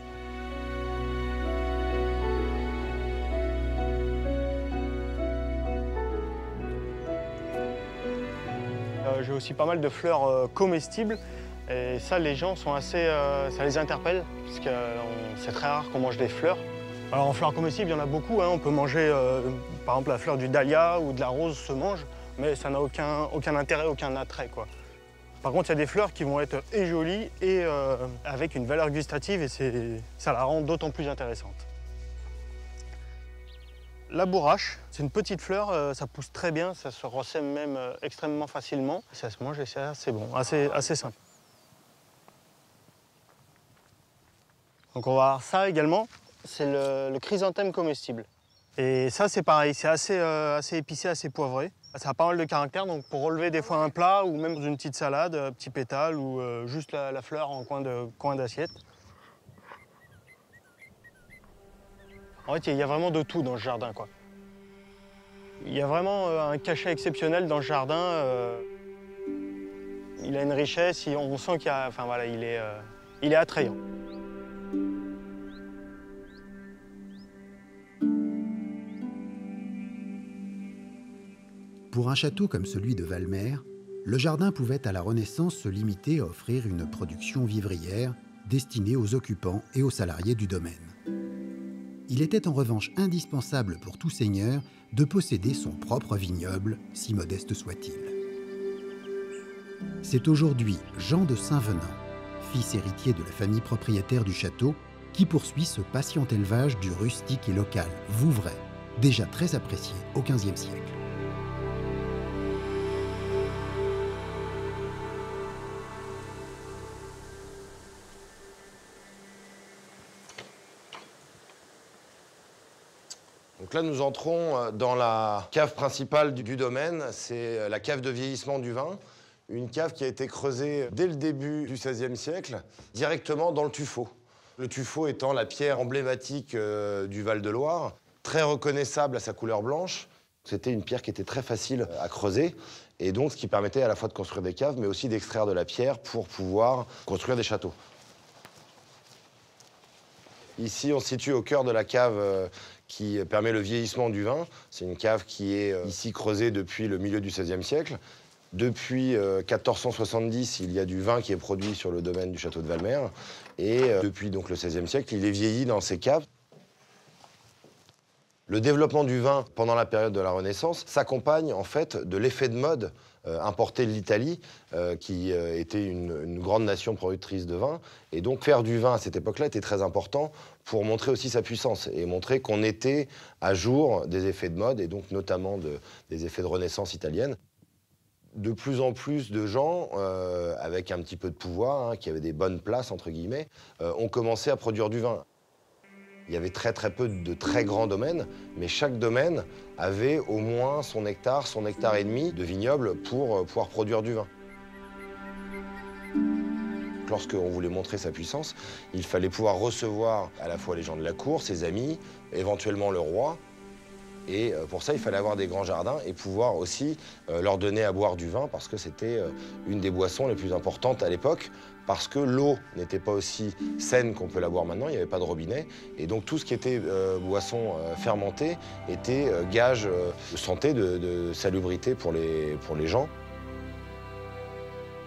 J'ai aussi pas mal de fleurs comestibles et ça, les gens sont assez, ça les interpelle parce que c'est très rare qu'on mange des fleurs. Alors en fleurs comestibles, il y en a beaucoup, hein. On peut manger par exemple la fleur du dahlia ou de la rose se mange, mais ça n'a aucun intérêt, aucun attrait, quoi. Par contre, il y a des fleurs qui vont être et jolies et avec une valeur gustative et ça la rend d'autant plus intéressante. La bourrache, c'est une petite fleur, ça pousse très bien, ça se ressème même extrêmement facilement. Ça se mange et c'est assez bon, assez simple. Donc on va avoir ça également, c'est le chrysanthème comestible. Et ça c'est pareil, c'est assez épicé, assez poivré. Ça a pas mal de caractère, donc pour relever des fois un plat ou même dans une petite salade, petit pétale ou juste la fleur en coin d'assiette. En fait, il y a vraiment de tout dans ce jardin, quoi. Il y a vraiment un cachet exceptionnel dans ce jardin. Il a une richesse, on sent qu'il y a, enfin voilà, il est attrayant. Pour un château comme celui de Valmer, le jardin pouvait à la Renaissance se limiter à offrir une production vivrière destinée aux occupants et aux salariés du domaine. Il était en revanche indispensable pour tout seigneur de posséder son propre vignoble, si modeste soit-il. C'est aujourd'hui Jean de Saint-Venant, fils héritier de la famille propriétaire du château, qui poursuit ce patient élevage du rustique et local Vouvray, déjà très apprécié au XVe siècle. Donc là, nous entrons dans la cave principale du domaine. C'est la cave de vieillissement du vin. Une cave qui a été creusée dès le début du XVIe siècle, directement dans le tuffeau. Le tuffeau étant la pierre emblématique du Val-de-Loire, très reconnaissable à sa couleur blanche. C'était une pierre qui était très facile à creuser, et donc ce qui permettait à la fois de construire des caves, mais aussi d'extraire de la pierre pour pouvoir construire des châteaux. Ici, on se situe au cœur de la cave qui permet le vieillissement du vin. C'est une cave qui est ici creusée depuis le milieu du XVIe siècle. Depuis 1470, il y a du vin qui est produit sur le domaine du château de Valmer. Et depuis donc, le XVIe siècle, il est vieilli dans ces caves. Le développement du vin pendant la période de la Renaissance s'accompagne en fait de l'effet de mode importé de l'Italie, qui était une grande nation productrice de vin. Et donc faire du vin à cette époque-là était très important pour montrer aussi sa puissance et montrer qu'on était à jour des effets de mode et donc notamment des effets de Renaissance italienne. De plus en plus de gens, avec un petit peu de pouvoir, qui avaient des bonnes places, entre guillemets, ont commencé à produire du vin. Il y avait très peu de très grands domaines, mais chaque domaine avait au moins son hectare et demi de vignoble pour pouvoir produire du vin. Lorsqu'on voulait montrer sa puissance, il fallait pouvoir recevoir à la fois les gens de la cour, ses amis, éventuellement le roi. Et pour ça, il fallait avoir des grands jardins et pouvoir aussi leur donner à boire du vin parce que c'était une des boissons les plus importantes à l'époque, parce que l'eau n'était pas aussi saine qu'on peut la boire maintenant, il n'y avait pas de robinet. Et donc tout ce qui était boisson fermentée était gage de santé, de salubrité pour les gens.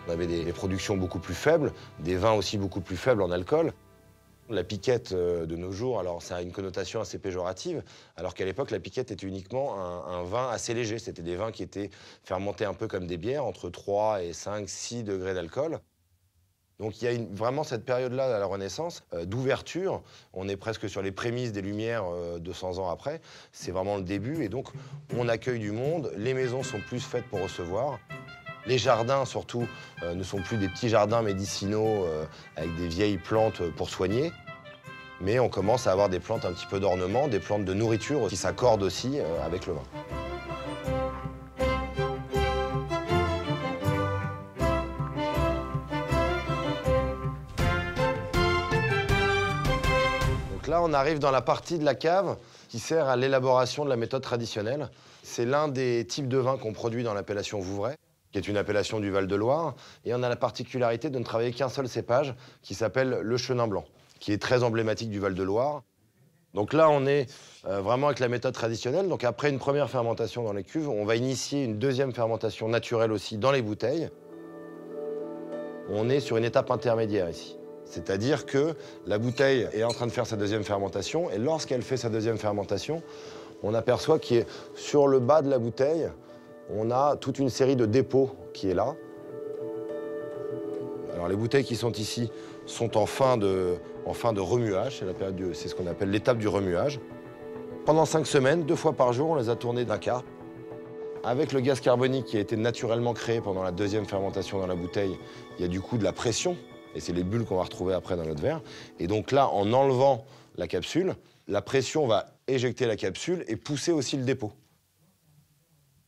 On avait des productions beaucoup plus faibles, des vins aussi beaucoup plus faibles en alcool. La piquette de nos jours, alors ça a une connotation assez péjorative, alors qu'à l'époque, la piquette était uniquement un vin assez léger. C'était des vins qui étaient fermentés un peu comme des bières, entre 3 et 5, 6 degrés d'alcool. Donc il y a vraiment cette période-là à la Renaissance d'ouverture. On est presque sur les prémices des Lumières 200 ans après. C'est vraiment le début et donc on accueille du monde. Les maisons sont plus faites pour recevoir. Les jardins, surtout, ne sont plus des petits jardins médicinaux avec des vieilles plantes pour soigner. Mais on commence à avoir des plantes un petit peu d'ornement, des plantes de nourriture qui s'accordent aussi avec le vin. Donc là, on arrive dans la partie de la cave qui sert à l'élaboration de la méthode traditionnelle. C'est l'un des types de vins qu'on produit dans l'appellation Vouvray, qui est une appellation du Val-de-Loire. Et on a la particularité de ne travailler qu'un seul cépage, qui s'appelle le Chenin Blanc, qui est très emblématique du Val-de-Loire. Donc là, on est vraiment avec la méthode traditionnelle. Donc après une première fermentation dans les cuves, on va initier une deuxième fermentation naturelle aussi dans les bouteilles. On est sur une étape intermédiaire ici. C'est-à-dire que la bouteille est en train de faire sa deuxième fermentation, et lorsqu'elle fait sa deuxième fermentation, on aperçoit qu'il est sur le bas de la bouteille, on a toute une série de dépôts qui est là. Alors les bouteilles qui sont ici sont en fin de remuage, c'est ce qu'on appelle l'étape du remuage. Pendant 5 semaines, 2 fois par jour, on les a tournées d'un quart. Avec le gaz carbonique qui a été naturellement créé pendant la deuxième fermentation dans la bouteille, il y a du coup de la pression, et c'est les bulles qu'on va retrouver après dans notre verre. Et donc là, en enlevant la capsule, la pression va éjecter la capsule et pousser aussi le dépôt.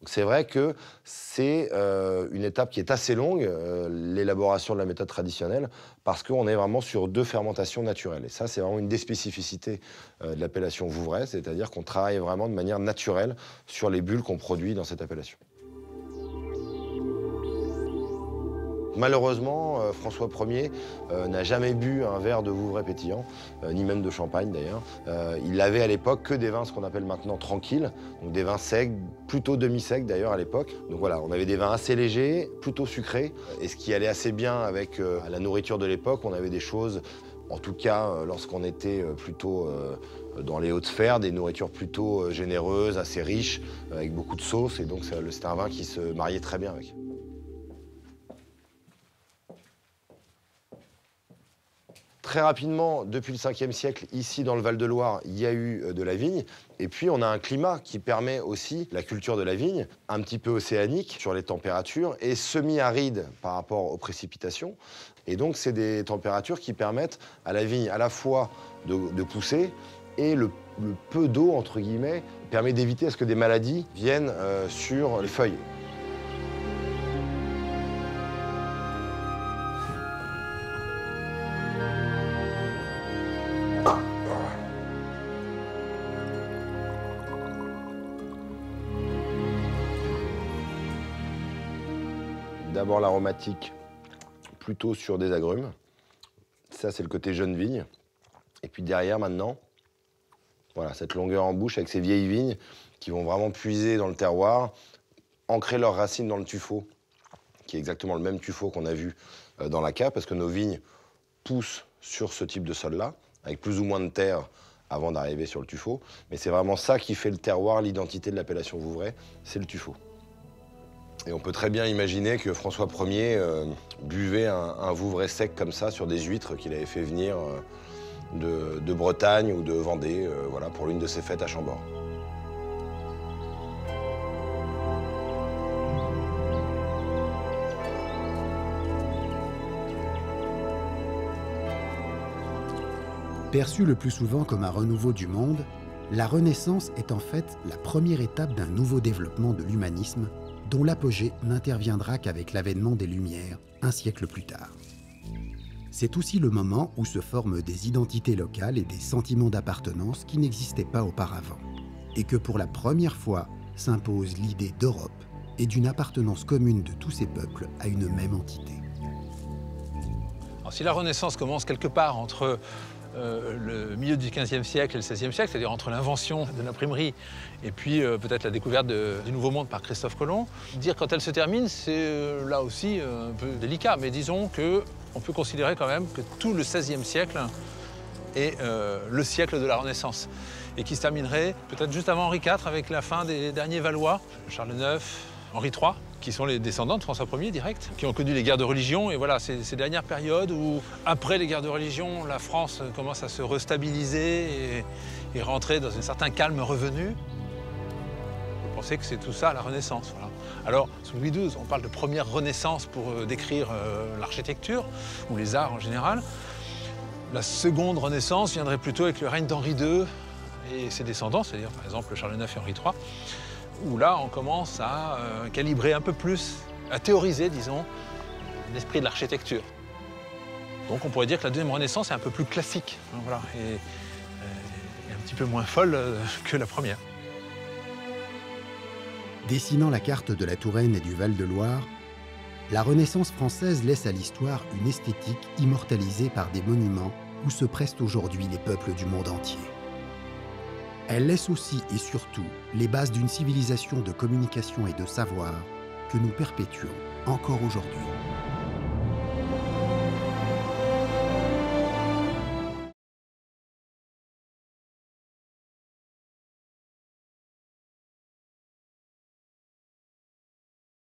C'est vrai que c'est une étape qui est assez longue, l'élaboration de la méthode traditionnelle, parce qu'on est vraiment sur 2 fermentations naturelles. Et ça, c'est vraiment une des spécificités de l'appellation Vouvray, c'est-à-dire qu'on travaille vraiment de manière naturelle sur les bulles qu'on produit dans cette appellation. Malheureusement, François Ier n'a jamais bu un verre de Vouvray pétillant, ni même de champagne d'ailleurs. Il avait à l'époque que des vins, ce qu'on appelle maintenant tranquilles, donc des vins secs, plutôt demi-secs d'ailleurs à l'époque. Donc voilà, on avait des vins assez légers, plutôt sucrés, et ce qui allait assez bien avec la nourriture de l'époque. On avait des choses, en tout cas lorsqu'on était plutôt dans les hautes sphères, des nourritures plutôt généreuses, assez riches, avec beaucoup de sauce, et donc c'était un vin qui se mariait très bien avec. Très rapidement, depuis le 5e siècle, ici dans le Val-de-Loire, il y a eu de la vigne. Et puis on a un climat qui permet aussi la culture de la vigne, un petit peu océanique sur les températures et semi-aride par rapport aux précipitations. Et donc c'est des températures qui permettent à la vigne à la fois de pousser et le peu d'eau, entre guillemets, permet d'éviter à ce que des maladies viennent sur les feuilles. D'abord l'aromatique, plutôt sur des agrumes. Ça, c'est le côté jeune vigne. Et puis derrière, maintenant, voilà, cette longueur en bouche avec ces vieilles vignes qui vont vraiment puiser dans le terroir, ancrer leurs racines dans le tuffeau, qui est exactement le même tuffeau qu'on a vu dans la cave, parce que nos vignes poussent sur ce type de sol-là, avec plus ou moins de terre avant d'arriver sur le tuffeau. Mais c'est vraiment ça qui fait le terroir, l'identité de l'appellation Vouvray, c'est le tuffeau. Et on peut très bien imaginer que François Ier buvait un Vouvray sec comme ça sur des huîtres qu'il avait fait venir de Bretagne ou de Vendée, voilà, pour l'une de ses fêtes à Chambord. Perçue le plus souvent comme un renouveau du monde, la Renaissance est en fait la première étape d'un nouveau développement de l'humanisme dont l'apogée n'interviendra qu'avec l'avènement des Lumières, un siècle plus tard. C'est aussi le moment où se forment des identités locales et des sentiments d'appartenance qui n'existaient pas auparavant, et que pour la première fois s'impose l'idée d'Europe et d'une appartenance commune de tous ces peuples à une même entité. Alors, si la Renaissance commence quelque part entre le milieu du XVe siècle et le XVIe siècle, c'est-à-dire entre l'invention de l'imprimerie et puis peut-être la découverte du Nouveau Monde par Christophe Colomb. Dire quand elle se termine, c'est là aussi un peu délicat, mais disons qu'on peut considérer quand même que tout le XVIe siècle est le siècle de la Renaissance et qui se terminerait peut-être juste avant Henri IV avec la fin des derniers Valois, Charles IX, Henri III, qui sont les descendants de François Ier direct, qui ont connu les guerres de religion. Et voilà, c'est ces dernières périodes où, après les guerres de religion, la France commence à se restabiliser et rentrer dans un certain calme revenu. Vous pensez que c'est tout ça la Renaissance. Voilà. Alors, sous Louis XII, on parle de première Renaissance pour décrire l'architecture ou les arts en général. La seconde Renaissance viendrait plutôt avec le règne d'Henri II et ses descendants, c'est-à-dire par exemple Charles IX et Henri III, où là on commence à calibrer un peu plus, à théoriser, disons, l'esprit de l'architecture. Donc on pourrait dire que la deuxième Renaissance est un peu plus classique, hein, voilà, et un petit peu moins folle que la première. Dessinant la carte de la Touraine et du Val-de-Loire, la Renaissance française laisse à l'histoire une esthétique immortalisée par des monuments où se pressent aujourd'hui les peuples du monde entier. Elle laisse aussi et surtout les bases d'une civilisation de communication et de savoir que nous perpétuons encore aujourd'hui.